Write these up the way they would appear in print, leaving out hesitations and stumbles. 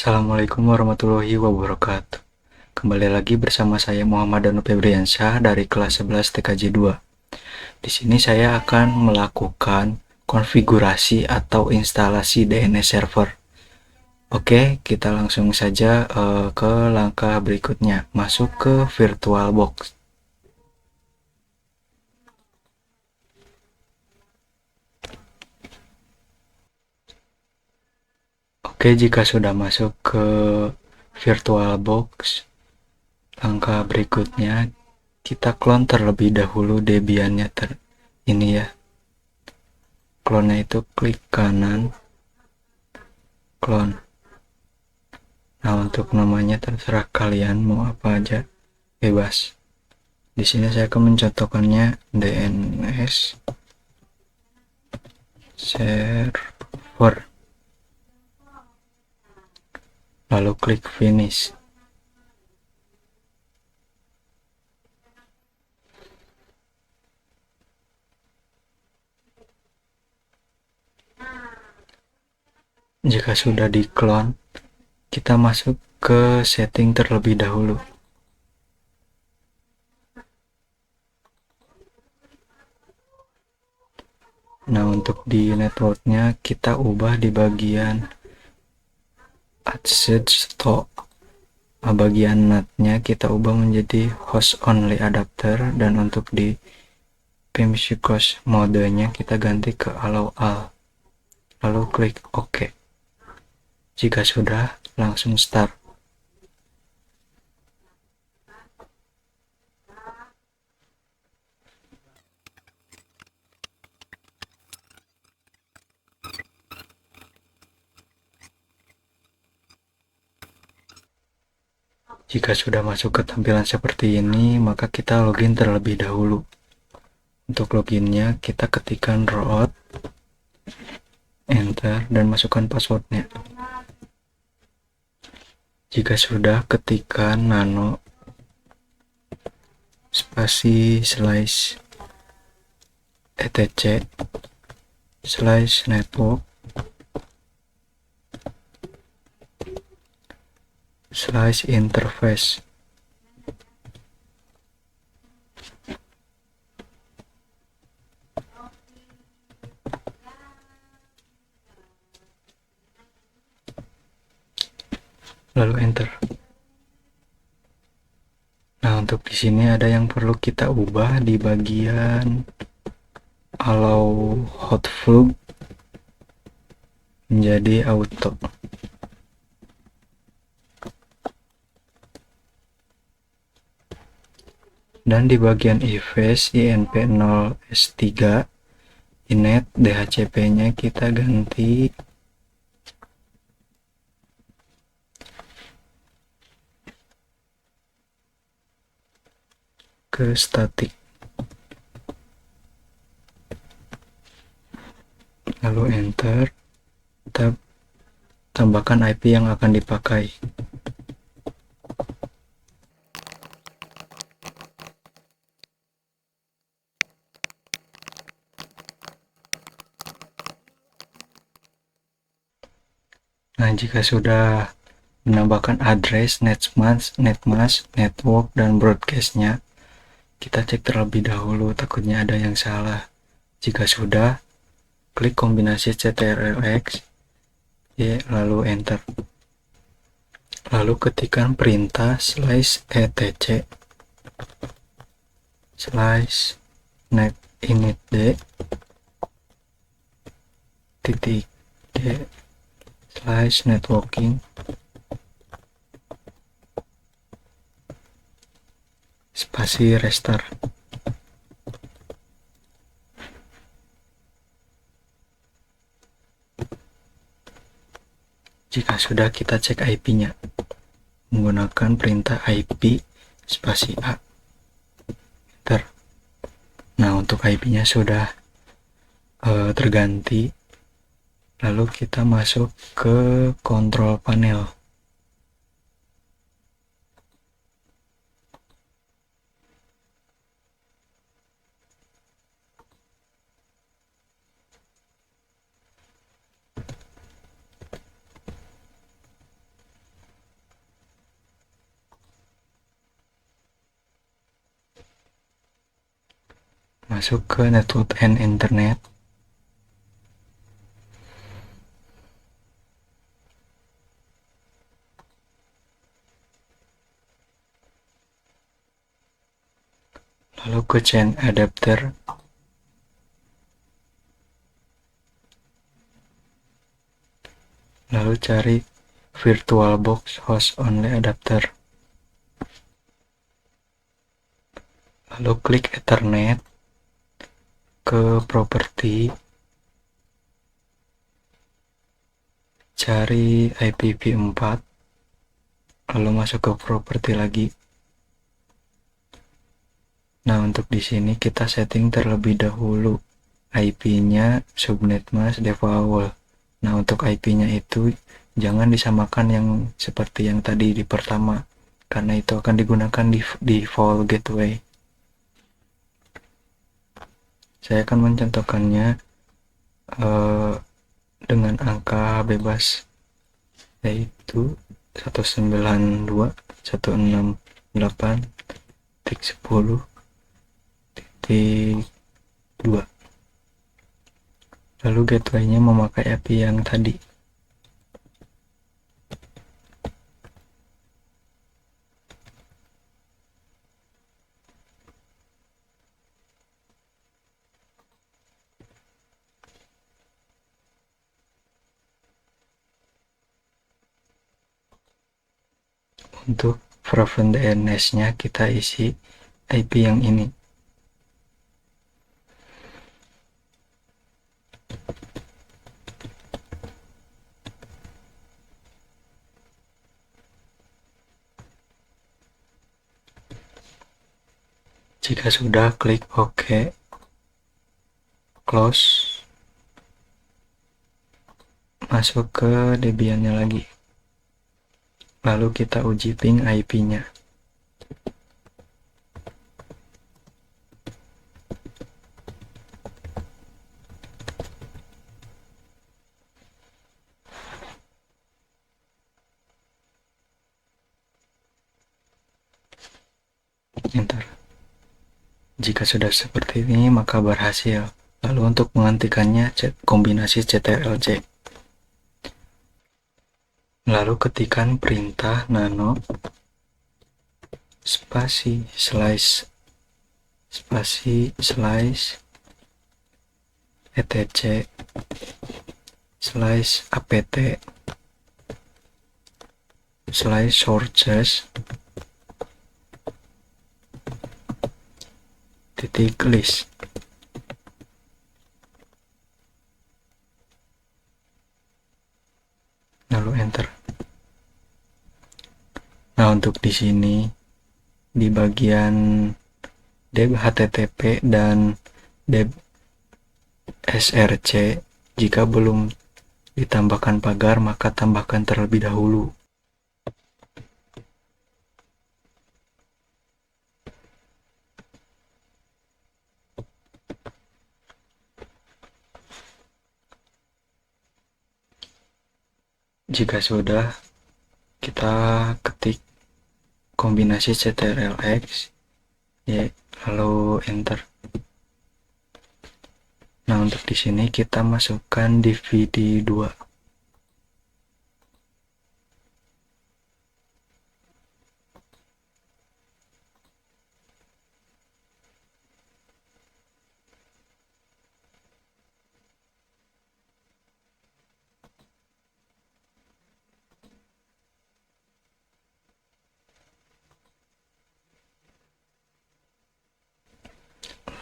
Assalamualaikum warahmatullahi wabarakatuh. Kembali lagi bersama saya Muhammad Danu Febriansyah dari kelas 11 TKJ 2. Di sini saya akan melakukan konfigurasi atau instalasi DNS server. Oke, kita langsung saja ke langkah berikutnya, masuk ke VirtualBox. Oke, jika sudah masuk ke VirtualBox, langkah berikutnya kita clone terlebih dahulu Debian-nya ini ya. Clone itu klik kanan, clone. Nah, untuk namanya terserah kalian mau apa aja, bebas. Di sini saya akan mencontohkannya DNS server. Lalu klik finish. Jika sudah di clone, kita masuk ke setting terlebih dahulu. Nah, untuk di networknya kita ubah di bagian access to. Bagian NAT-nya kita ubah menjadi host only adapter, dan untuk di PMSQL modenya kita ganti ke allow all. Lalu klik OK. Jika sudah, langsung start. Jika sudah masuk ke tampilan seperti ini, maka kita login terlebih dahulu. Untuk loginnya, kita ketikkan root, enter, dan masukkan passwordnya. Jika sudah, ketikkan nano spasi /etc /network /interface. Lalu enter. Nah, untuk di sini ada yang perlu kita ubah di bagian allow hotflow menjadi auto. Dan di bagian IFS INP0S3 inet DHCP-nya kita ganti ke static. Lalu enter, kita tambahkan IP yang akan dipakai. Nah, jika sudah menambahkan address, netmask, network, dan broadcast-nya, kita cek terlebih dahulu, takutnya ada yang salah. Jika sudah, klik kombinasi CTRL-X, lalu enter. Lalu ketikkan perintah /etc /netInitD titik D /networking spasi restart. Jika sudah, kita cek IP-nya menggunakan perintah IP spasi A, enter. Nah, untuk IP-nya sudah terganti. Lalu kita masuk ke kontrol panel. Masuk ke network and internet. Lalu ke chain adapter. Lalu cari VirtualBox host only adapter. Lalu klik Ethernet ke properti, cari IPv4, lalu masuk ke properti lagi. Nah, untuk di sini kita setting terlebih dahulu IP-nya subnet mask default. Nah, untuk IP-nya itu jangan disamakan yang seperti yang tadi di pertama, karena itu akan digunakan di default gateway. Saya akan mencontohkannya dengan angka bebas, yaitu 192.168.10.2. Lalu gateway-nya memakai IP yang tadi. Untuk prevent DNS-nya kita isi IP yang ini. Jika sudah, klik OK, close, masuk ke Debian-nya lagi. Lalu kita uji ping IP-nya. Enter. Jika sudah seperti ini, maka berhasil. Lalu untuk menghentikannya, kombinasi CTRL-C. Lalu ketikkan perintah nano spasi slice etc apt sources list. Lalu enter. Nah, untuk di sini di bagian deb http dan deb src, jika belum ditambahkan pagar maka tambahkan terlebih dahulu. Jika sudah, kita ketik kombinasi CTRL-X, lalu enter. Nah, untuk di sini kita masukkan DVD 2.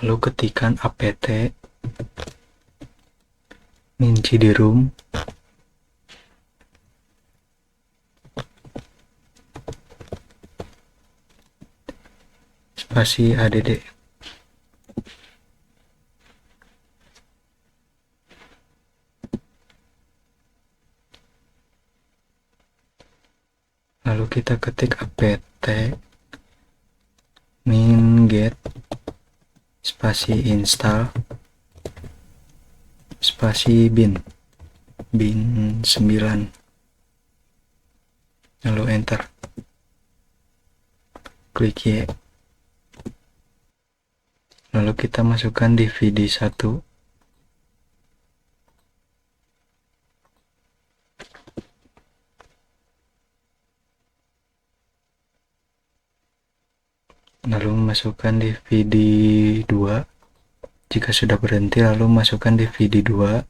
Lalu ketikkan apt min cd-rom spasi add. Lalu kita ketik apt min get spasi install spasi bin 9, lalu enter, klik Y. Lalu kita masukkan DVD 1. Lalu masukkan DVD 2. Jika sudah berhenti, lalu masukkan DVD 2.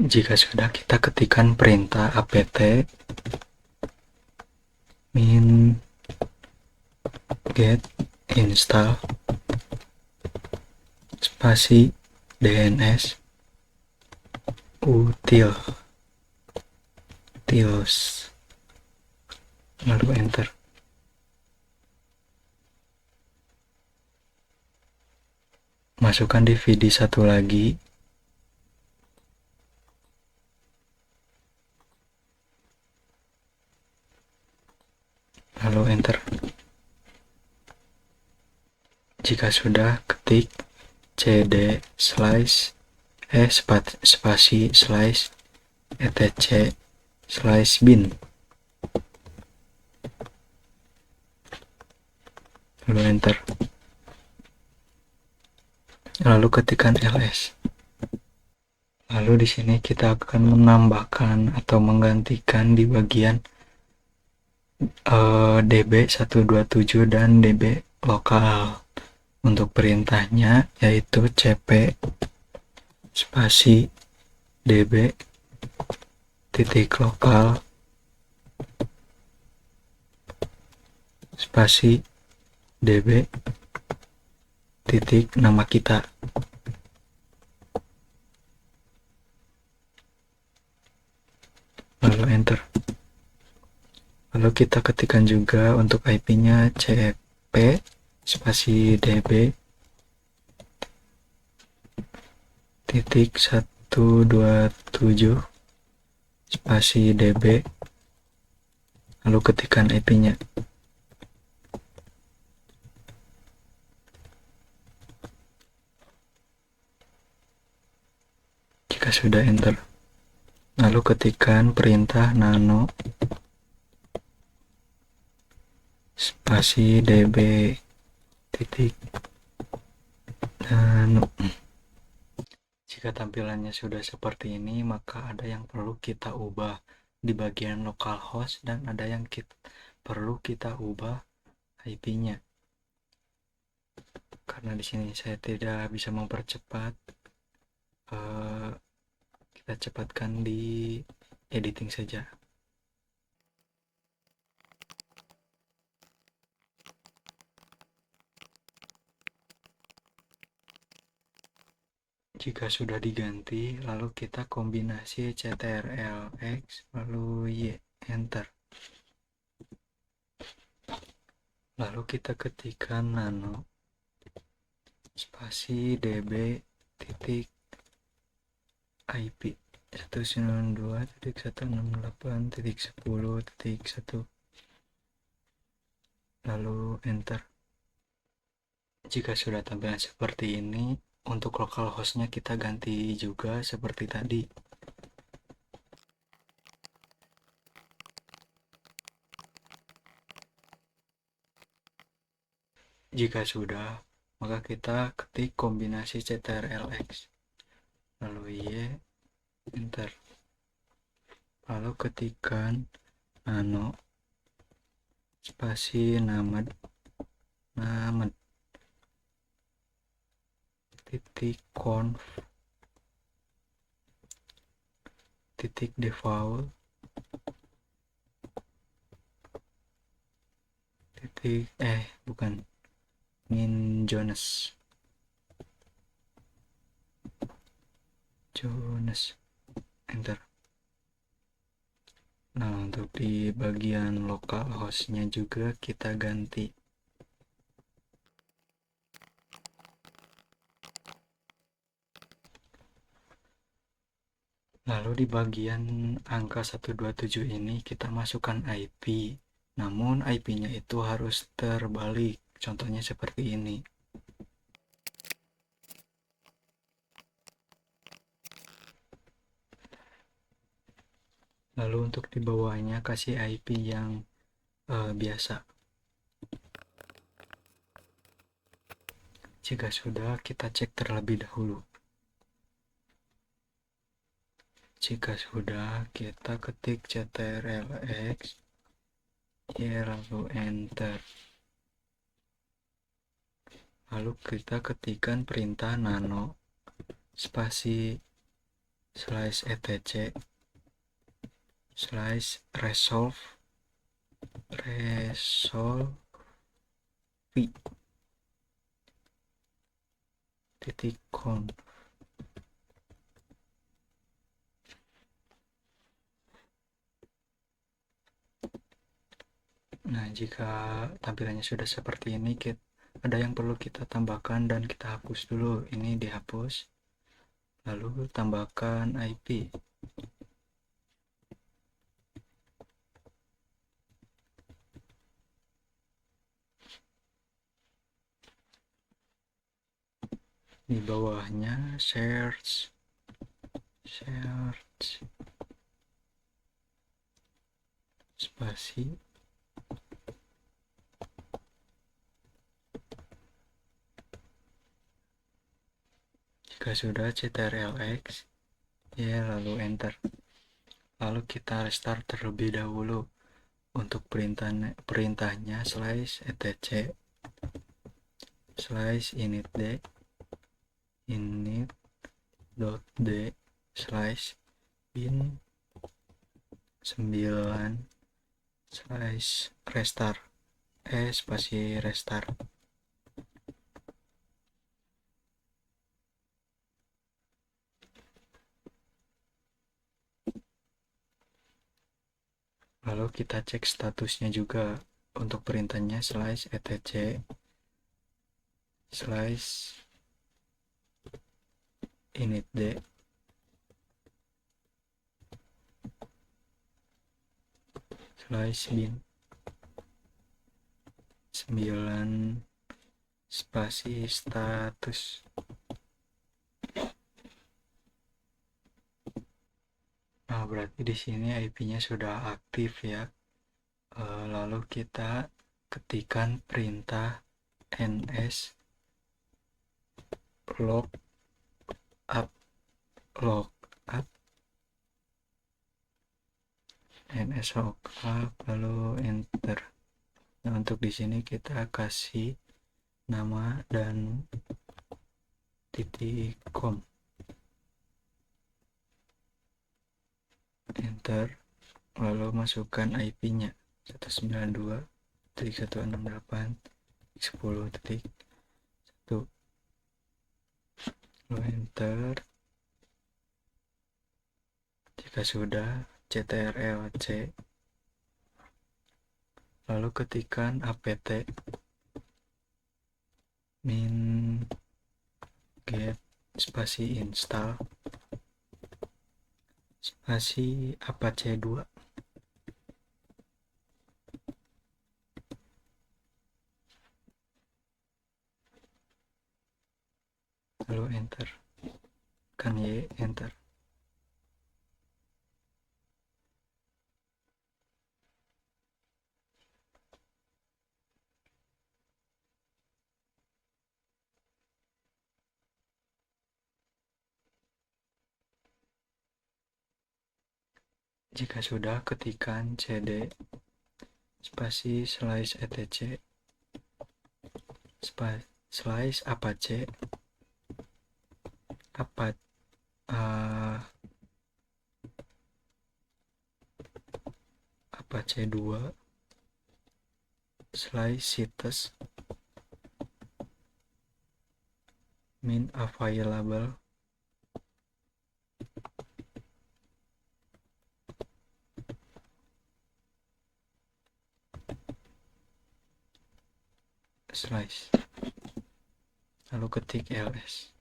Jika sudah, kita ketikkan perintah apt min get install spasi dns utils, lalu enter. Masukkan DVD 1 lagi. Lalu enter. Jika sudah, ketik cd spasi slash etc slash bin, lalu enter. Lalu ketikkan ls. Lalu di sini kita akan menambahkan atau menggantikan di bagian db127 dan db lokal. Untuk perintahnya yaitu cp spasi db titik lokal spasi db titik nama kita. Lalu enter. Lalu kita ketikkan juga untuk IP-nya cp spasi db titik 127 spasi db, lalu ketikkan IP-nya. Jika sudah, enter. Lalu ketikkan perintah nano spasi db titik nano. Jika tampilannya sudah seperti ini, maka ada yang perlu kita ubah di bagian localhost dan ada yang perlu kita ubah IP-nya. Karena di sini saya tidak bisa mempercepat, kita cepatkan di editing saja. Jika sudah diganti, lalu kita kombinasi ctrl-x, lalu y, enter. Lalu kita ketikkan nano spasi db titik ip 192.168.10.1, lalu enter. Jika sudah tampilan seperti ini, untuk localhostnya kita ganti juga seperti tadi. Jika sudah, maka kita ketik kombinasi ctrl-x, lalu y, enter. Lalu ketikkan nano spasi named titik conf titik default titik min Jones, enter. Nah, untuk di bagian localhostnya juga kita ganti. Lalu di bagian angka 127 ini kita masukkan IP, namun IP-nya itu harus terbalik, contohnya seperti ini. Lalu untuk di bawahnya kasih IP yang biasa. Jika sudah, kita cek terlebih dahulu. Jika sudah, kita ketik ctrlx, lalu enter. Lalu kita ketikkan perintah nano spasi slash etc slash resolve titik conf. Nah, jika tampilannya sudah seperti ini, ada yang perlu kita tambahkan dan kita hapus dulu. Ini dihapus. Lalu tambahkan IP. Di bawahnya search spasi jika sudah ctrlx lalu enter. Lalu kita restart terlebih dahulu. Untuk perintahnya slash etc slash init.d slash bin 9 slash restart spasi restart. Lalu kita cek statusnya juga. Untuk perintahnya slash etc slash initd slash bin 9 spasi status. Nah, berarti di sini IP-nya sudah aktif ya. Lalu kita ketikkan perintah ns log up ns log up lalu enter. Nah, untuk di sini kita kasih nama dan titik com, enter. Lalu masukkan IP-nya 192.168.10.1. lalu enter. Jika sudah, ctrlc lalu ketikkan apt min get spasi install spasi apache 2. lalu enter, kan enter. Jika sudah, ketikkan cd spasi slash etc slash apache apache 2 slash situs min available slash lalu ketik ls.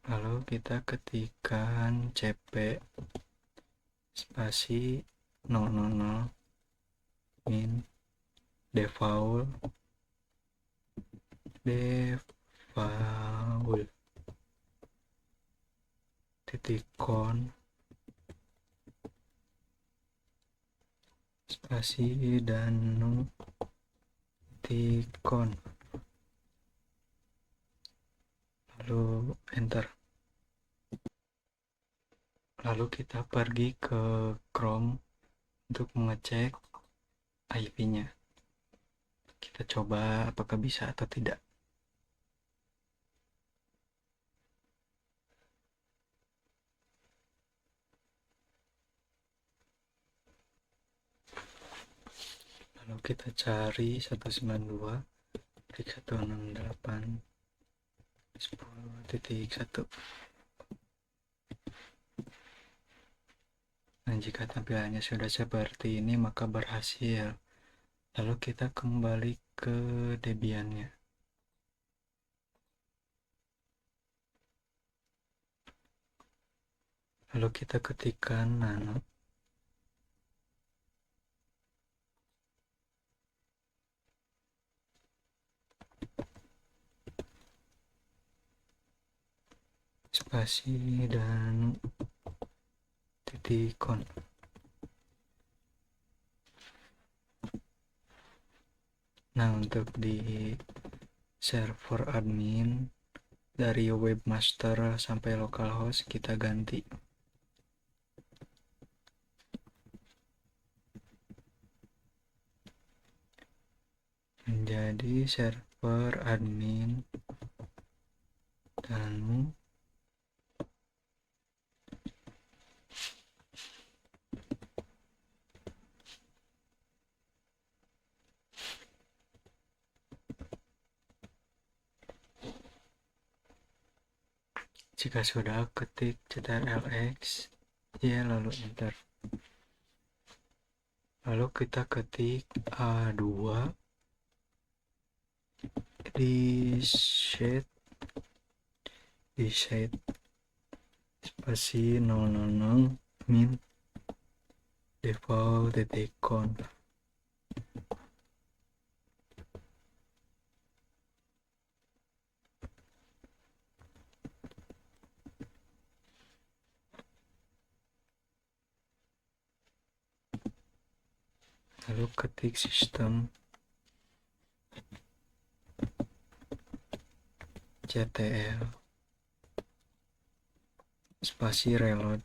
Lalu kita ketikkan cp spasi 000 min default titik con spasi danu titik con, lalu enter. Lalu kita pergi ke Chrome untuk mengecek IP-nya. Kita coba apakah bisa atau tidak. Lalu kita cari 192.168.10.1. Nah, jika tampilannya sudah seperti ini maka berhasil. Lalu kita kembali ke Debian-nya. Lalu kita ketikkan nano. Spasi dan titik con. Nah, untuk di server admin dari webmaster sampai localhost kita ganti menjadi server admin danu jika sudah ketik ctrlx ya lalu enter. Lalu kita ketik A2 di set spasi 000 min default titik con. Lalu ketik sistem ctl spasi reload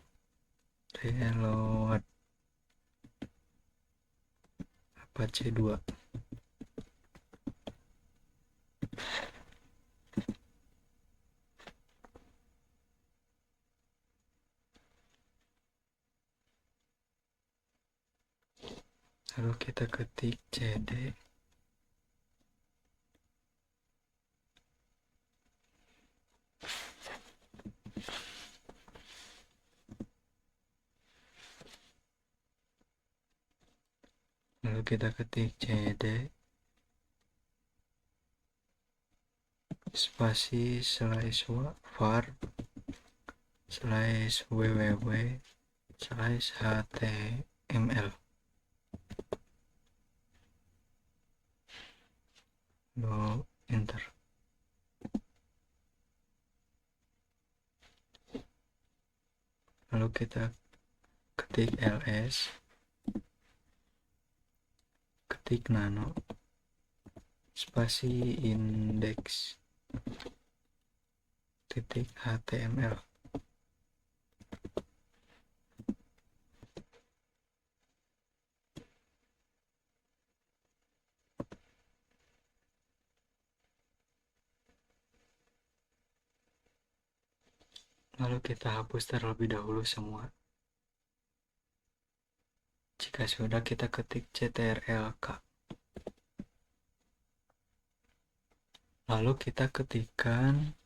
Apache 2. Lalu kita ketik cd lalu kita ketik cd spasi /var /www/html. Lalu enter. Lalu kita ketik ls, ketik nano spasi index titik html. Lalu kita hapus terlebih dahulu semua. Jika sudah kita ketik ctrlk. Lalu kita ketikkan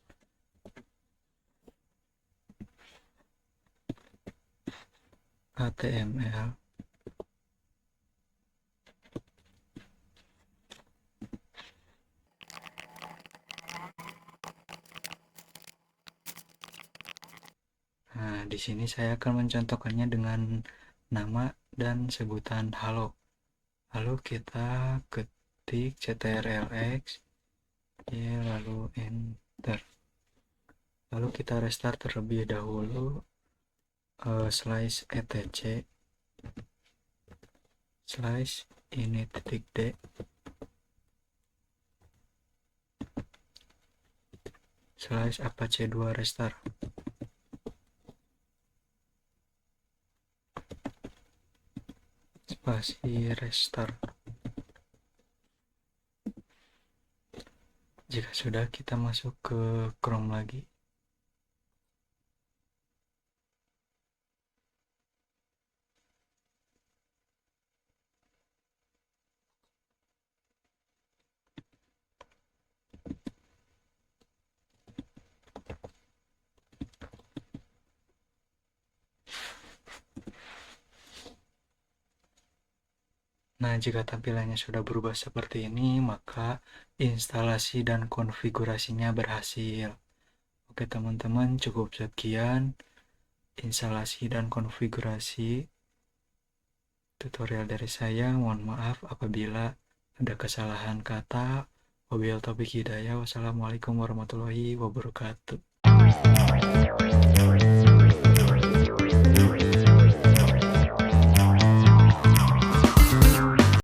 HTML Nah, di sini saya akan mencontohkannya dengan nama dan sebutan halo. Lalu kita ketik ctrlx ya lalu enter. Lalu kita restart terlebih dahulu slash etc slash ini titik d slash apache 2 restart spasi restart. Jika sudah, kita masuk ke Chrome lagi. Nah, jika tampilannya sudah berubah seperti ini, maka instalasi dan konfigurasinya berhasil. Oke teman-teman, cukup sekian instalasi dan konfigurasi tutorial dari saya. Mohon maaf apabila ada kesalahan kata. Wabillahi taufiq hidayah. Wassalamualaikum warahmatullahi wabarakatuh.